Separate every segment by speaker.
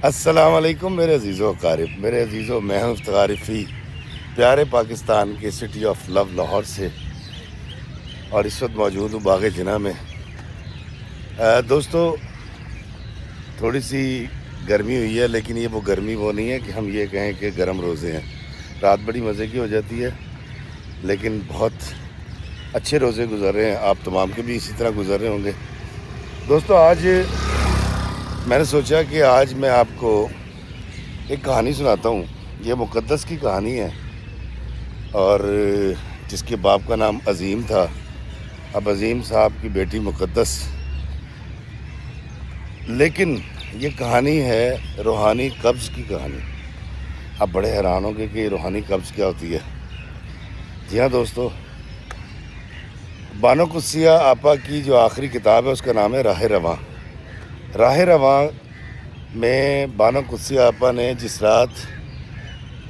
Speaker 1: السلام علیکم میرے عزیزو اقارب، میرے عزیزو، میں ہوں افتخار فی پیارے پاکستان کے سٹی آف لو لاہور سے، اور اس وقت موجود ہوں باغ جناح میں۔ دوستو، تھوڑی سی گرمی ہوئی ہے، لیکن یہ وہ گرمی وہ نہیں ہے کہ ہم یہ کہیں کہ گرم روزے ہیں۔ رات بڑی مزے کی ہو جاتی ہے، لیکن بہت اچھے روزے گزر رہے ہیں، آپ تمام کے بھی اسی طرح گزر رہے ہوں گے۔ دوستو، آج میں نے سوچا کہ آج میں آپ کو ایک کہانی سناتا ہوں۔ یہ مقدس کی کہانی ہے، اور جس کے باپ کا نام عظیم تھا، اب عظیم صاحب کی بیٹی مقدس۔ لیکن یہ کہانی ہے روحانی قبض کی کہانی۔ آپ بڑے حیران ہوں گے کہ یہ روحانی قبض کیا ہوتی ہے۔ جی ہاں دوستو، بانو قدسیہ آپا کی جو آخری کتاب ہے اس کا نام ہے راہ رواں۔ راہ رواں میں بانو قدسیہ آپا نے جس رات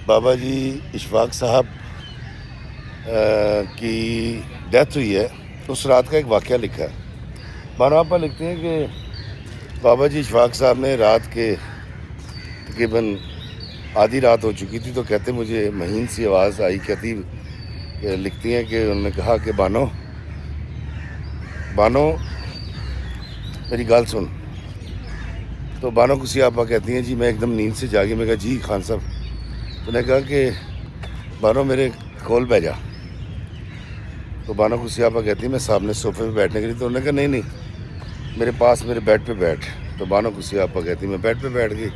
Speaker 1: بابا جی اشفاق صاحب کی ڈیتھ ہوئی ہے، اس رات کا ایک واقعہ لکھا ہے۔ بانو آپا لکھتے ہیں کہ بابا جی اشفاق صاحب نے رات کے تقریباً آدھی رات ہو چکی تھی، تو کہتے مجھے مہین سی آواز آئی، کہتی لکھتی ہیں کہ انہوں نے کہا کہ بانو میری گال سن۔ تو بانو قدسیہ آپا کہتی ہیں جی میں ایک دم نیند سے جاگی۔ میں کہا جی خان صاحب۔ تو نے کہا کہ بانو میرے کھول بہ جا۔ تو بانو قدسیہ آپا کہتی ہیں میں سامنے صوفے پہ بیٹھنے کے لیے، تو انہوں نے کہا نہیں میرے پاس میرے بیڈ پہ بیٹھ۔ تو بانو قدسیہ آپا کہتی میں بیڈ پہ بیٹھ گئی۔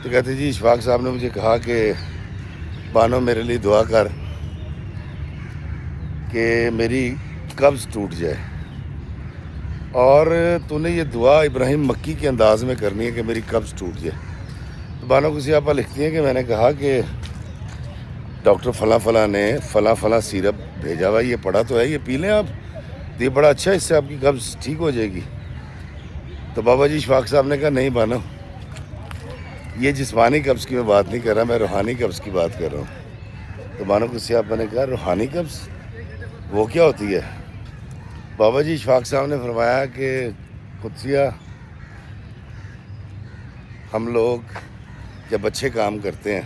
Speaker 1: تو کہتے جی اشفاق صاحب نے مجھے کہا کہ بانو میرے لیے دعا کر کہ میری قبض ٹوٹ جائے، اور تو نے یہ دعا ابراہیم مکی کے انداز میں کرنی ہے کہ میری قبض ٹوٹ جائے۔ تو بانو قدسیہ آپا لکھتی ہیں کہ میں نے کہا کہ ڈاکٹر فلاں نے فلاں سیرپ بھیجا ہوا، یہ پڑھا تو ہے، یہ پی لیں آپ، یہ بڑا اچھا ہے، اس سے آپ کی قبض ٹھیک ہو جائے گی۔ تو بابا جی اشفاق صاحب نے کہا نہیں بانو، یہ جسمانی قبض کی میں بات نہیں کر رہا، میں روحانی قبض کی بات کر رہا ہوں۔ تو بانو قدسیہ آپا نے کہا روحانی قبض وہ کیا ہوتی ہے؟ بابا جی اشفاق صاحب نے فرمایا کہ قدسیہ، ہم لوگ جب اچھے کام کرتے ہیں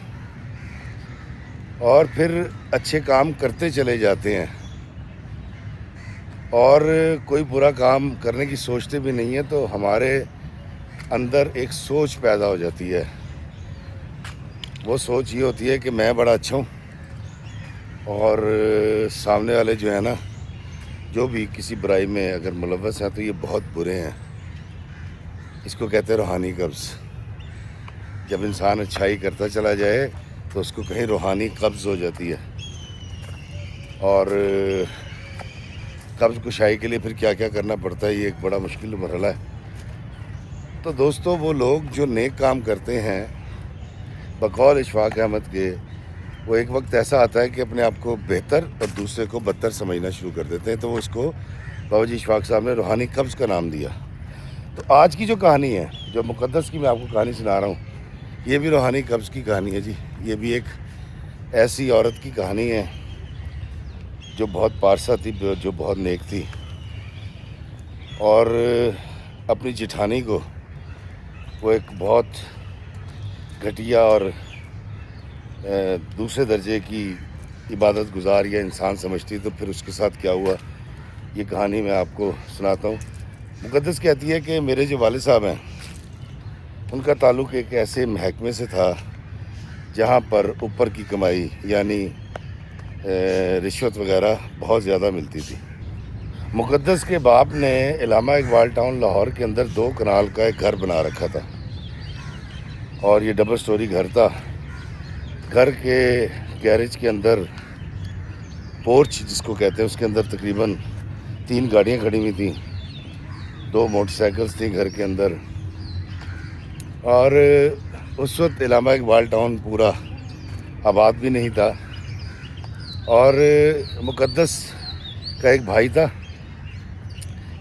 Speaker 1: اور پھر اچھے کام کرتے چلے جاتے ہیں اور کوئی برا کام کرنے کی سوچتے بھی نہیں ہیں، تو ہمارے اندر ایک سوچ پیدا ہو جاتی ہے۔ وہ سوچ یہ ہوتی ہے کہ میں بڑا اچھا ہوں، اور سامنے والے جو ہے نا، جو بھی کسی برائی میں اگر ملوث ہیں تو یہ بہت برے ہیں۔ اس کو کہتے ہیں روحانی قبض۔ جب انسان اچھائی کرتا چلا جائے تو اس کو کہیں روحانی قبض ہو جاتی ہے، اور قبض کشائی کے لیے پھر کیا کیا کرنا پڑتا ہے، یہ ایک بڑا مشکل مرحلہ ہے۔ تو دوستو، وہ لوگ جو نیک کام کرتے ہیں بقول اشفاق احمد کے، وہ ایک وقت ایسا آتا ہے کہ اپنے آپ کو بہتر اور دوسرے کو بدتر سمجھنا شروع کر دیتے ہیں، تو وہ اس کو بابا جی اشفاق صاحب نے روحانی قبض کا نام دیا۔ تو آج کی جو کہانی ہے، جو مقدس کی میں آپ کو کہانی سنا رہا ہوں، یہ بھی روحانی قبض کی کہانی ہے جی۔ یہ بھی ایک ایسی عورت کی کہانی ہے جو بہت پارسا تھی، جو بہت نیک تھی، اور اپنی جٹھانی کو وہ ایک بہت گھٹیا اور دوسرے درجے کی عبادت گزار یا انسان سمجھتی، تو پھر اس کے ساتھ کیا ہوا یہ کہانی میں آپ کو سناتا ہوں۔ مقدس کہتی ہے کہ میرے جو والد صاحب ہیں ان کا تعلق ایک ایسے محکمے سے تھا جہاں پر اوپر کی کمائی یعنی رشوت وغیرہ بہت زیادہ ملتی تھی۔ مقدس کے باپ نے علامہ اقبال ٹاؤن لاہور کے اندر 2 کنال کا ایک گھر بنا رکھا تھا، اور یہ ڈبل سٹوری گھر تھا۔ گھر کے گیرج کے اندر پورچ جس کو کہتے ہیں، اس کے اندر تقریباً 3 گاڑیاں کھڑی ہوئی تھیں، 2 موٹر سائیکلز تھیں گھر کے اندر، اور اس وقت علامہ اقبال ٹاؤن پورا آباد بھی نہیں تھا۔ اور مقدس کا ایک بھائی تھا،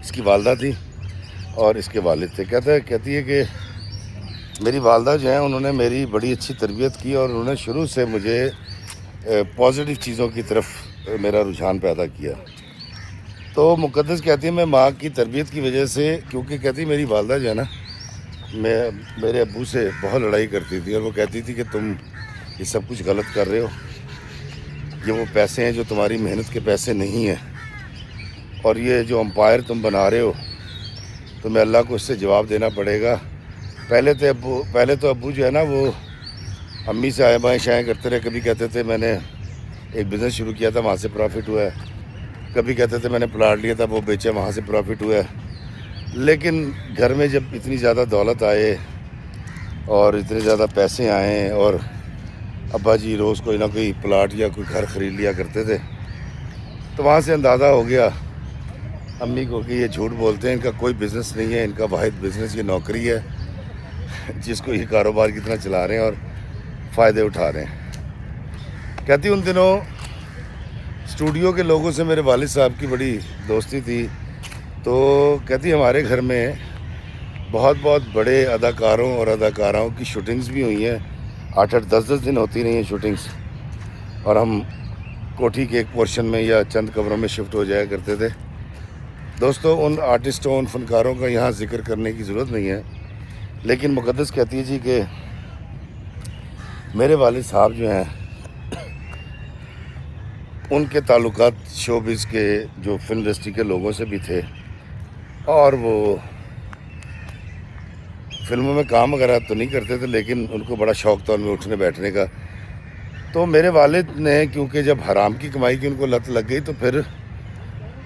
Speaker 1: اس کی والدہ تھی اور اس کے والد تھے۔ کہتی ہے کہ میری والدہ جو ہیں انہوں نے میری بڑی اچھی تربیت کی، اور انہوں نے شروع سے مجھے پازیٹیو چیزوں کی طرف میرا رجحان پیدا کیا۔ تو مقدس کہتی ہے میں ماں کی تربیت کی وجہ سے، کیونکہ کہتی میری والدہ جو ہے نا میں میرے ابو سے بہت لڑائی کرتی تھی اور وہ کہتی تھی کہ تم یہ سب کچھ غلط کر رہے ہو، یہ وہ پیسے ہیں جو تمہاری محنت کے پیسے نہیں ہیں، اور یہ جو امپائر تم بنا رہے ہو تمہیں اللہ کو اس سے جواب دینا پڑے گا۔ پہلے تو ابو جو ہے نا وہ امی سے آئیں بائیں شائیں کرتے رہے، کبھی کہتے تھے میں نے ایک بزنس شروع کیا تھا وہاں سے پروفٹ ہوا ہے، کبھی کہتے تھے میں نے پلاٹ لیا تھا وہ بیچا وہاں سے پروفٹ ہوا ہے، لیکن گھر میں جب اتنی زیادہ دولت آئے اور اتنے زیادہ پیسے آئیں اور ابا جی روز کوئی نہ کوئی پلاٹ یا کوئی گھر خرید لیا کرتے تھے، تو وہاں سے اندازہ ہو گیا امی کو کہ یہ جھوٹ بولتے ہیں، ان کا کوئی بزنس نہیں ہے، ان کا واحد بزنس یہ نوکری ہے جس کو یہ کاروبار کی طرح چلا رہے ہیں اور فائدے اٹھا رہے ہیں۔ کہتی ان دنوں اسٹوڈیو کے لوگوں سے میرے والد صاحب کی بڑی دوستی تھی، تو کہتی ہمارے گھر میں بہت بڑے اداکاروں اور اداکاراؤں کی شوٹنگز بھی ہوئی ہیں، 8-10 دن ہوتی رہی ہیں شوٹنگز، اور ہم کوٹھی کے ایک پورشن میں یا چند کمروں میں شفٹ ہو جایا کرتے تھے۔ دوستو ان آرٹسٹوں، ان فنکاروں کا یہاں ذکر کرنے کی ضرورت نہیں ہے، لیکن مقدس کہتی ہے جی کہ میرے والد صاحب جو ہیں ان کے تعلقات شوبز کے جو فلم انڈسٹری کے لوگوں سے بھی تھے، اور وہ فلموں میں کام وغیرہ تو نہیں کرتے تھے لیکن ان کو بڑا شوق تھا ان میں اٹھنے بیٹھنے کا۔ تو میرے والد نے کیونکہ جب حرام کی کمائی کی ان کو لت لگ گئی تو پھر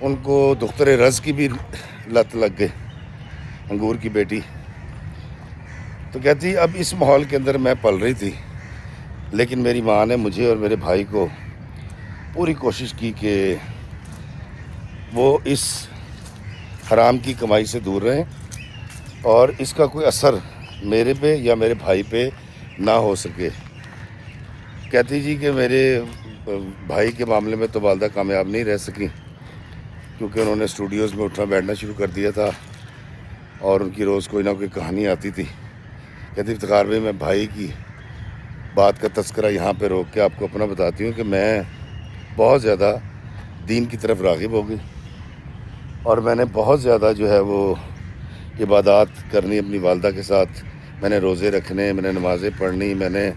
Speaker 1: ان کو دختر رز کی بھی لت لگ گئی، انگور کی بیٹی۔ تو کہتی اب اس ماحول کے اندر میں پل رہی تھی، لیکن میری ماں نے مجھے اور میرے بھائی کو پوری کوشش کی کہ وہ اس حرام کی کمائی سے دور رہیں اور اس کا کوئی اثر میرے پہ یا میرے بھائی پہ نہ ہو سکے۔ کہتی جی کہ میرے بھائی کے معاملے میں تو والدہ کامیاب نہیں رہ سکیں، کیونکہ انہوں نے اسٹوڈیوز میں اٹھنا بیٹھنا شروع کر دیا تھا اور ان کی روز کوئی نہ کوئی کہانی آتی تھی۔ کہتی افتخار بھائی میں بھائی کی بات کا تذکرہ یہاں پہ روک کے آپ کو اپنا بتاتی ہوں کہ میں بہت زیادہ دین کی طرف راغب ہو گئی، اور میں نے بہت زیادہ جو ہے وہ عبادات کرنی اپنی والدہ کے ساتھ، میں نے روزے رکھنے، میں نے نمازیں پڑھنی، میں نے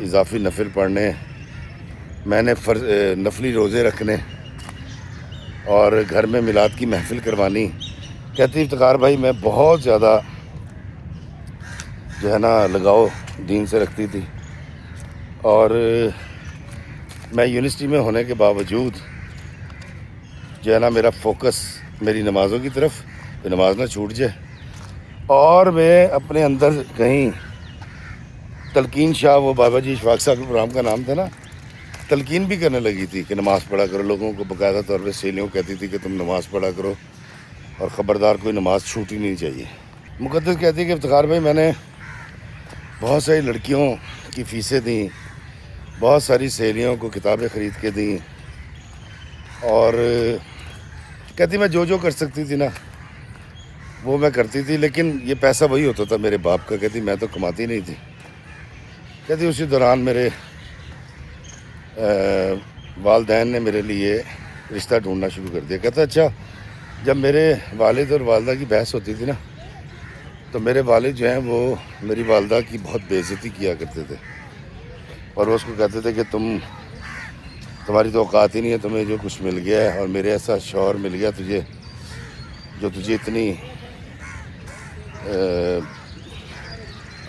Speaker 1: اضافی نفل پڑھنے، میں نے نفلی روزے رکھنے، اور گھر میں میلاد کی محفل کروانی۔ کہتی افتخار بھائی میں بہت زیادہ جو ہے نا لگاؤ دین سے رکھتی تھی، اور میں یونیورسٹی میں ہونے کے باوجود جو ہے نا میرا فوکس میری نمازوں کی طرف، کہ نماز نہ چھوٹ جائے، اور میں اپنے اندر کہیں تلقین شاہ، وہ بابا جی اشفاق صاحب کے پروگرام کا نام تھا نا، تلقین بھی کرنے لگی تھی کہ نماز پڑھا کرو، لوگوں کو باقاعدہ طور پہ سہیلیوں کہتی تھی کہ تم نماز پڑھا کرو اور خبردار کوئی نماز چھوٹی نہیں چاہیے۔ مقدس کہتی ہے کہ افتخار بھائی میں نے بہت ساری لڑکیوں کی فیسیں دیں، بہت ساری سہیلیوں کو کتابیں خرید کے دیں، اور کہتی میں جو کر سکتی تھی نا وہ میں کرتی تھی، لیکن یہ پیسہ وہی ہوتا تھا میرے باپ کا۔ کہتی میں تو کماتی نہیں تھی۔ کہتی اسی دوران میرے والدین نے میرے لیے رشتہ ڈھونڈنا شروع کر دیا۔ کہتا اچھا جب میرے والد اور والدہ کی بحث ہوتی تھی نا تو میرے والد جو ہیں وہ میری والدہ کی بہت بے عزتی کیا کرتے تھے، اور وہ اس کو کہتے تھے کہ تمہاری تو اوقات ہی نہیں ہے، تمہیں جو کچھ مل گیا ہے، اور میرے ایسا شوہر مل گیا تجھے جو تجھے اتنی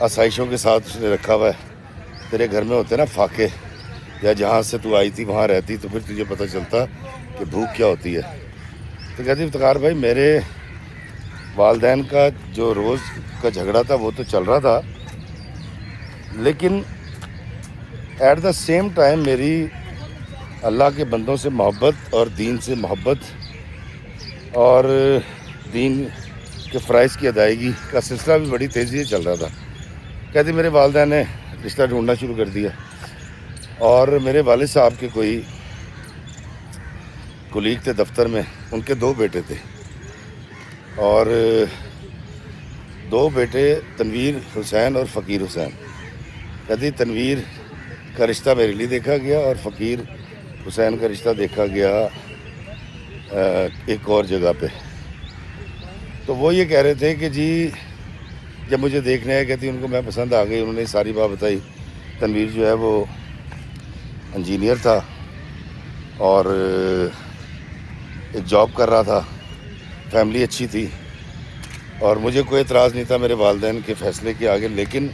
Speaker 1: آسائشوں کے ساتھ اس نے رکھا ہوا ہے۔ تیرے گھر میں ہوتے نا فاقے، یا جہاں سے تو آئی تھی وہاں رہتی تو پھر تجھے پتہ چلتا کہ بھوک کیا ہوتی ہے۔ تو کہتی افتخار بھائی میرے والدین کا جو روز کا جھگڑا تھا وہ تو چل رہا تھا، لیکن ایٹ دا سیم ٹائم میری اللہ کے بندوں سے محبت اور دین سے محبت اور دین کے فرائض کی ادائیگی کا سلسلہ بھی بڑی تیزی سے چل رہا تھا۔ کہتی میرے والدین نے رشتہ ڈھونڈنا شروع کر دیا، اور میرے والد صاحب کے کوئی کولیگ تھے دفتر میں، ان کے 2 بیٹے تھے، اور 2 بیٹے تنویر حسین اور فقیر حسین۔ کہتی تنویر کا رشتہ میرے لیے دیکھا گیا اور فقیر حسین کا رشتہ دیکھا گیا ایک اور جگہ پہ۔ تو وہ یہ کہہ رہے تھے کہ جی جب مجھے دیکھنے آئے کہتی ان کو میں پسند آ گئی. انہوں نے ساری بات بتائی. تنویر جو ہے وہ انجینئر تھا اور ایک جاب کر رہا تھا, فیملی اچھی تھی, اور مجھے کوئی اعتراض نہیں تھا میرے والدین کے فیصلے کے آگے. لیکن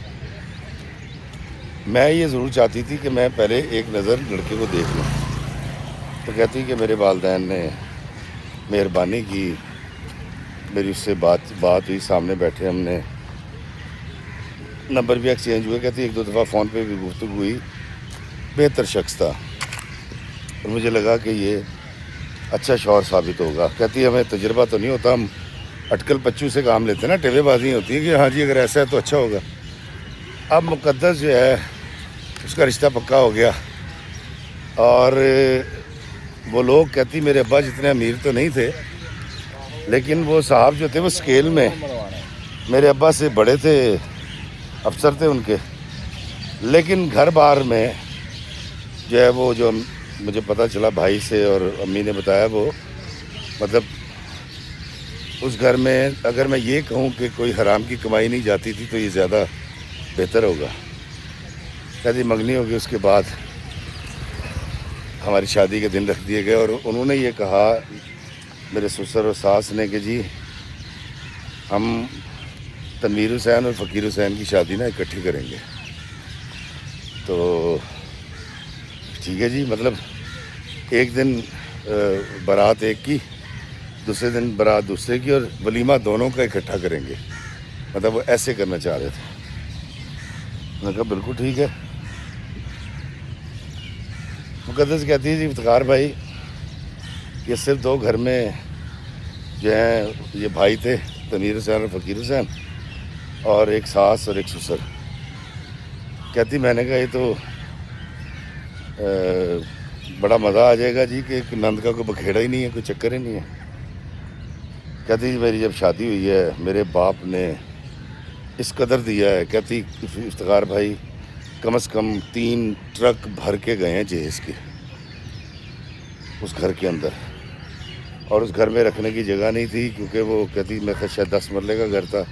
Speaker 1: میں یہ ضرور چاہتی تھی کہ میں پہلے ایک نظر لڑکے کو دیکھ لوں. تو کہتی کہ میرے والدین نے مہربانی کی, میری اس سے بات ہوئی, سامنے بیٹھے, ہم نے نمبر بھی ایکسچینج ہوئے. کہتی ایک دو دفعہ فون پہ بھی گفتگو ہوئی. بہتر شخص تھا اور مجھے لگا کہ یہ اچھا شوہر ثابت ہوگا. کہتی ہمیں تجربہ تو نہیں ہوتا, ہم اٹکل پچو سے کام لیتے ہیں نا, ٹیوے بازی ہوتی ہے کہ ہاں جی اگر ایسا ہے تو اچھا ہوگا. اب مقدس جو ہے اس کا رشتہ پکا ہو گیا. اور وہ لوگ کہتی میرے ابا جتنے امیر تو نہیں تھے, لیکن وہ صاحب جو تھے وہ اسکیل میں میرے ابا سے بڑے تھے, افسر تھے ان کے. لیکن گھر بار میں جو ہے وہ, جو مجھے پتہ چلا بھائی سے اور امی نے بتایا, وہ مطلب اس گھر میں اگر میں یہ کہوں کہ کوئی حرام کی کمائی نہیں جاتی تھی تو یہ زیادہ بہتر ہوگا. کہتی منگنی ہوگی, اس کے بعد ہماری شادی کے دن رکھ دیے گئے. اور انہوں نے یہ کہا میرے سسر اور ساس نے کہ جی ہم تنویر حسین اور فقیر حسین کی شادی نا اکٹھی کریں گے. تو ٹھیک ہے جی, مطلب ایک دن بارات ایک کی, دوسرے دن بارات دوسرے کی, اور ولیمہ دونوں کا اکٹھا کریں گے. مطلب وہ ایسے کرنا چاہ رہے تھے. میں نے کہا بالکل ٹھیک ہے. مقدس کہتی ہے جی افتخار بھائی یہ صرف دو گھر میں جو ہیں یہ بھائی تھے, تنویر حسین اور فقیر حسین, اور ایک ساس اور ایک سسر. کہتی میں نے کہا یہ تو بڑا مزہ آ جائے گا جی کہ نند کا کوئی بکھیڑا ہی نہیں ہے, کوئی چکر ہی نہیں ہے. کہتی جی میری جب شادی ہوئی ہے میرے باپ نے اس قدر دیا ہے. کہتی افتخار بھائی کم از کم 3 ٹرک بھر کے گئے ہیں جہیز کے اس گھر کے اندر, اور اس گھر میں رکھنے کی جگہ نہیں تھی کیونکہ وہ کہتی میں شاید 10 مرلے کا گھر تھا.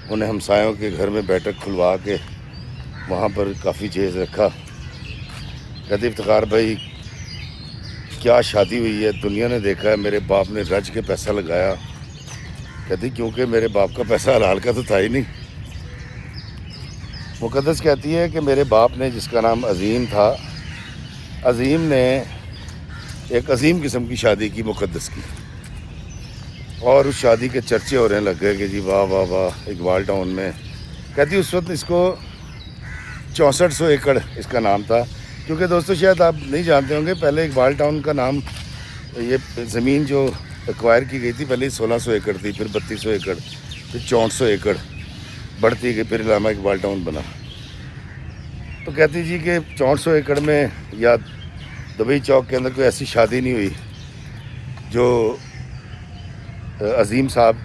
Speaker 1: انہیں ہمسایوں کے گھر میں بیٹھک کھلوا کے وہاں پر کافی جہیز رکھا. کہتی افتخار بھائی کیا شادی ہوئی ہے, دنیا نے دیکھا ہے, میرے باپ نے رج کے پیسہ لگایا. کہتی کیونکہ میرے باپ کا پیسہ حلال کا تو تھا ہی نہیں. مقدس کہتی ہے کہ میرے باپ نے, جس کا نام عظیم تھا, عظیم نے ایک عظیم قسم کی شادی کی مقدس کی, اور اس شادی کے چرچے ہو رہے لگ گئے کہ جی واہ واہ واہ اقبال ٹاؤن میں. کہتی اس وقت اس کو 6400 ایکڑ اس کا نام تھا. کیونکہ دوستو شاید آپ نہیں جانتے ہوں گے, پہلے اقبال ٹاؤن کا نام, یہ زمین جو ایکوائر کی گئی تھی پہلے 1600 ایکڑ تھی, پھر 3200 ایکڑ, پھر 6400 ایکڑ بڑھتی گئی, پھر علامہ اقبال ٹاؤن بنا. تو کہتی جی کہ 6400 ایکڑ میں یا دبئی چوک کے اندر کوئی ایسی شادی نہیں ہوئی جو عظیم صاحب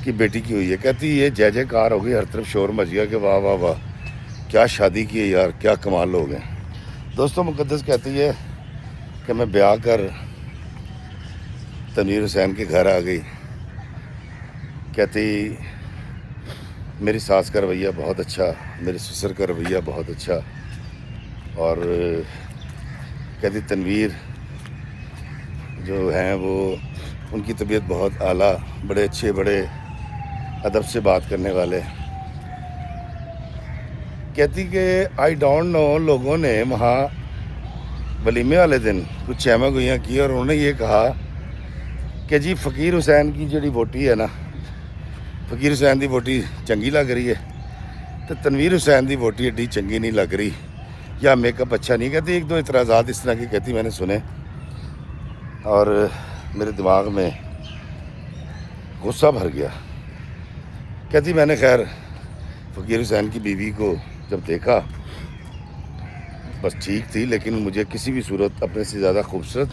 Speaker 1: کی بیٹی کی ہوئی ہے. کہتی یہ جے جے کار ہو گئی, ہر طرف شور مچ گیا کہ واہ واہ واہ کیا شادی کی ہے یار, کیا کمال لوگ ہیں. دوستوں مقدس کہتی ہے کہ میں بیاہ کر تنویر حسین کے گھر آ گئی. کہتی میری ساس کا رویہ بہت اچھا, میرے سسر کا رویہ بہت اچھا, اور کہتی تنویر جو ہیں وہ ان کی طبیعت بہت اعلیٰ, بڑے اچھے, بڑے ادب سے بات کرنے والے. کہتی کہ آئی ڈونٹ نو, لوگوں نے وہاں ولیمے والے دن کچھ چیمہ گوئیاں کی اور انہوں نے یہ کہا کہ جی فقیر حسین کی جڑی ووٹی ہے نا, فقیر حسین دی ووٹی چنگی لگ رہی ہے تو تنویر حسین دی ووٹی ایڈی چنگی نہیں لگ رہی, یا میک اپ اچھا نہیں. کہتی ایک دو اعتراضات اس طرح کی کہتی میں نے سنے اور میرے دماغ میں غصہ بھر گیا. کہتی میں نے خیر فقیر حسین کی بیوی کو جب دیکھا بس ٹھیک تھی, لیکن مجھے کسی بھی صورت اپنے سے زیادہ خوبصورت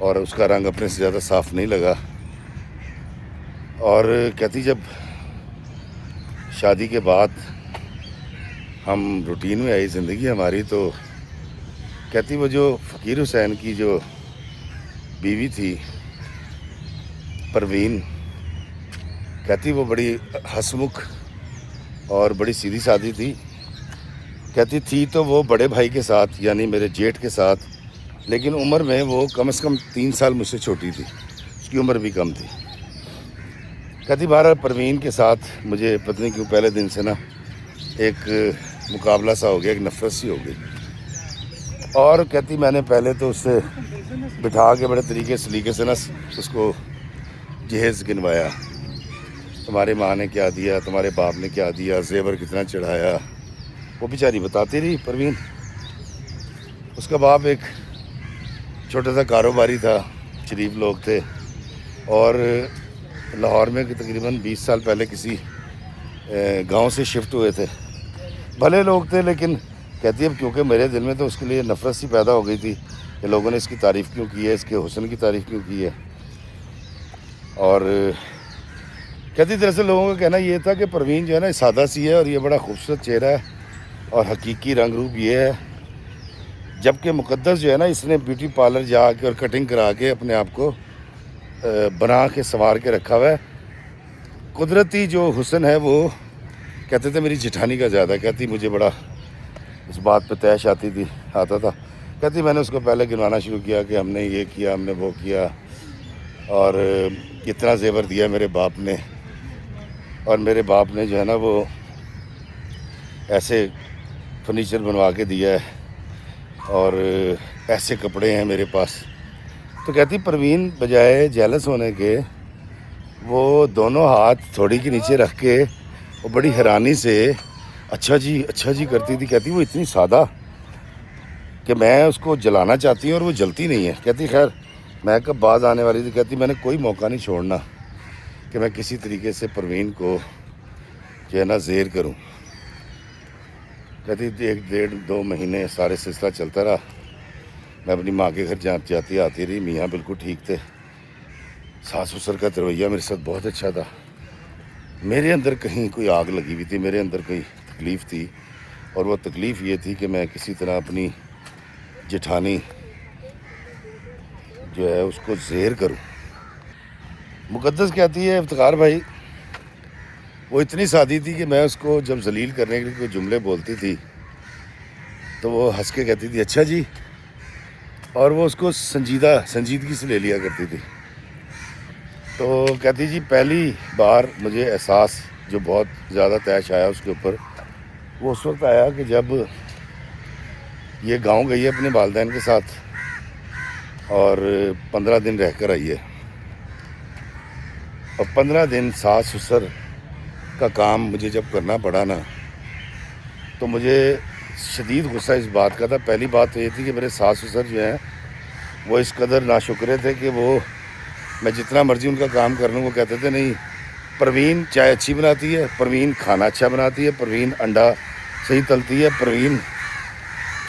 Speaker 1: اور اس کا رنگ اپنے سے زیادہ صاف نہیں لگا. اور کہتی جب شادی کے بعد ہم روٹین میں آئی زندگی ہماری, تو کہتی وہ جو فقیر حسین کی جو بیوی تھی پروین, کہتی وہ بڑی ہسمکھ اور بڑی سیدھی سادی تھی. کہتی تھی تو وہ بڑے بھائی کے ساتھ یعنی میرے جیٹھ کے ساتھ، لیکن عمر میں وہ کم از کم 3 سال مجھ سے چھوٹی تھی، اس کی عمر بھی کم تھی. کہتی بہرحال پروین کے ساتھ مجھے پتہ نہیں کیوں پہلے دن سے نا ایک مقابلہ سا ہو گیا، ایک نفرت سی ہو گئی. اور کہتی میں نے پہلے تو اس سے بٹھا کے بڑے طریقے سلیقے سے نا اس کو جہیز گنوایا. تمہارے ماں نے کیا دیا، تمہارے باپ نے کیا دیا، زیور کتنا چڑھایا. وہ بیچاری بتاتی رہی پروین. اس کا باپ ایک چھوٹا سا کاروباری تھا، شریف لوگ تھے، اور لاہور میں تقریباً 20 سال پہلے کسی گاؤں سے شفٹ ہوئے تھے. بھلے لوگ تھے، لیکن کہتی ہے اب کیونکہ میرے دل میں تو اس کے لیے نفرت سی پیدا ہو گئی تھی کہ لوگوں نے اس کی تعریف کیوں کی ہے، اس کے حسن کی تعریف کیوں کی ہے. اور کہتی دراصل لوگوں کا کہنا یہ تھا کہ پروین جو ہے نا سادہ سی ہے اور یہ بڑا خوبصورت چہرہ ہے اور حقیقی رنگ روپ یہ ہے، جبکہ مقدس جو ہے نا اس نے بیوٹی پارلر جا کے اور کٹنگ کرا کے اپنے آپ کو بنا کے سنوار کے رکھا ہوا ہے. قدرتی جو حسن ہے وہ کہتے تھے میری جٹھانی کا زیادہ. کہتی مجھے بڑا اس بات پہ تیش آتا تھا. کہتی میں نے اس کو پہلے گنوانا شروع کیا کہ ہم نے یہ کیا، ہم نے وہ کیا، اور اتنا زیور دیا میرے باپ نے، اور میرے باپ نے جو ہے نا وہ ایسے فرنیچر بنوا کے دیا ہے، اور ایسے کپڑے ہیں میرے پاس. تو کہتی پروین بجائے جیلس ہونے کے وہ دونوں ہاتھ تھوڑی کے نیچے رکھ کے وہ بڑی حیرانی سے اچھا جی کرتی تھی. کہتی وہ اتنی سادہ کہ میں اس کو جلانا چاہتی ہوں اور وہ جلتی نہیں ہے. کہتی خیر میں کب باز آنے والی تھی. کہتی میں نے کوئی موقع نہیں چھوڑنا کہ میں کسی طریقے سے پروین کو جو ہے نا زیر کروں. کہتی 1-1.5-2 مہینے سارے سلسلہ چلتا رہا. میں اپنی ماں کے گھر جاتی آتی رہی. میاں بالکل ٹھیک تھے، ساس سسر کا رویہ میرے ساتھ بہت اچھا تھا. میرے اندر کہیں کوئی آگ لگی ہوئی تھی، میرے اندر کوئی تکلیف تھی، اور وہ تکلیف یہ تھی کہ میں کسی طرح اپنی جٹھانی جو ہے اس کو زیر کروں. مقدس کہتی ہے افتخار بھائی وہ اتنی سادی تھی کہ میں اس کو جب ذلیل کرنے کے لیے کوئی جملے بولتی تھی تو وہ ہنس کے کہتی تھی اچھا جی، اور وہ اس کو سنجیدگی سے لے لیا کرتی تھی. تو کہتی جی پہلی بار مجھے احساس جو بہت زیادہ طیش آیا اس کے اوپر، وہ اس وقت آیا کہ جب یہ گاؤں گئی ہے اپنے والدین کے ساتھ اور 15 دن رہ کر آئی ہے. اور 15 دن ساس سسر کا کام مجھے جب کرنا پڑا نا تو مجھے شدید غصہ اس بات کا تھا. پہلی بات تو یہ تھی کہ میرے ساس سسر جو ہیں وہ اس قدر ناشکرے تھے کہ وہ میں جتنا مرضی ان کا کام کر لوں وہ کہتے تھے نہیں پروین چائے اچھی بناتی ہے، پروین کھانا اچھا بناتی ہے، پروین انڈا صحیح تلتی ہے، پروین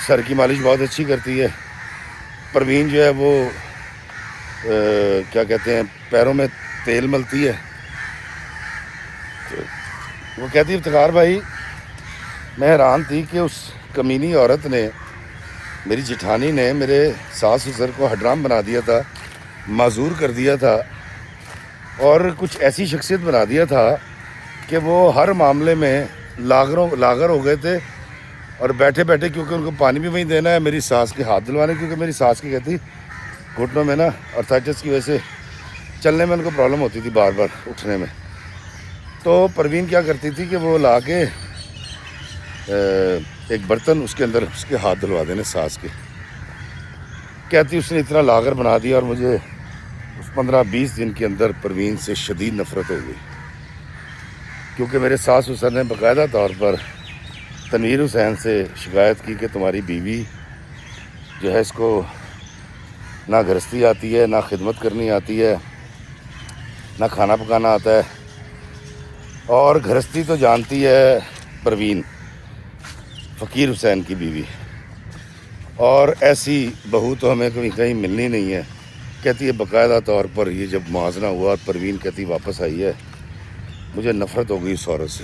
Speaker 1: سر کی مالش بہت اچھی کرتی ہے، پروین جو ہے وہ کیا کہتے ہیں پیروں میں تیل ملتی ہے. وہ کہتی افتخار بھائی میں حیران تھی کہ اس کمینی عورت نے، میری جٹھانی نے میرے ساس سسر کو ہڈرام بنا دیا تھا، معذور کر دیا تھا، اور کچھ ایسی شخصیت بنا دیا تھا کہ وہ ہر معاملے میں لاغر ہو گئے تھے. اور بیٹھے بیٹھے کیونکہ ان کو پانی بھی وہیں دینا ہے، میری ساس کے ہاتھ دلوانے، کیونکہ میری ساس کی کہتی گھٹنوں میں نا آرتھرائٹس کی وجہ سے چلنے میں ان کو پرابلم ہوتی تھی بار بار اٹھنے میں. تو پروین کیا کرتی تھی کہ وہ لا کے ایک برتن اس کے اندر اس کے ہاتھ دلوا دینے ساس کے. کہتی اس نے اتنا لاغر بنا دیا اور مجھے اس 15-20 دن کے اندر پروین سے شدید نفرت ہو گئی، کیونکہ میرے ساس سسر نے باقاعدہ طور پر تنویر حسین سے شکایت کی کہ تمہاری بیوی جو ہے اس کو نہ گھرستی آتی ہے، نہ خدمت کرنی آتی ہے، نہ کھانا پکانا آتا ہے، اور گھرستی تو جانتی ہے پروین فقیر حسین کی بیوی، اور ایسی بہو تو ہمیں کہیں ملنی نہیں ہے. کہتی ہے باقاعدہ طور پر یہ جب موازنہ ہوا اور پروین کہتی واپس آئی ہے مجھے نفرت ہو گئی اس عورت سے.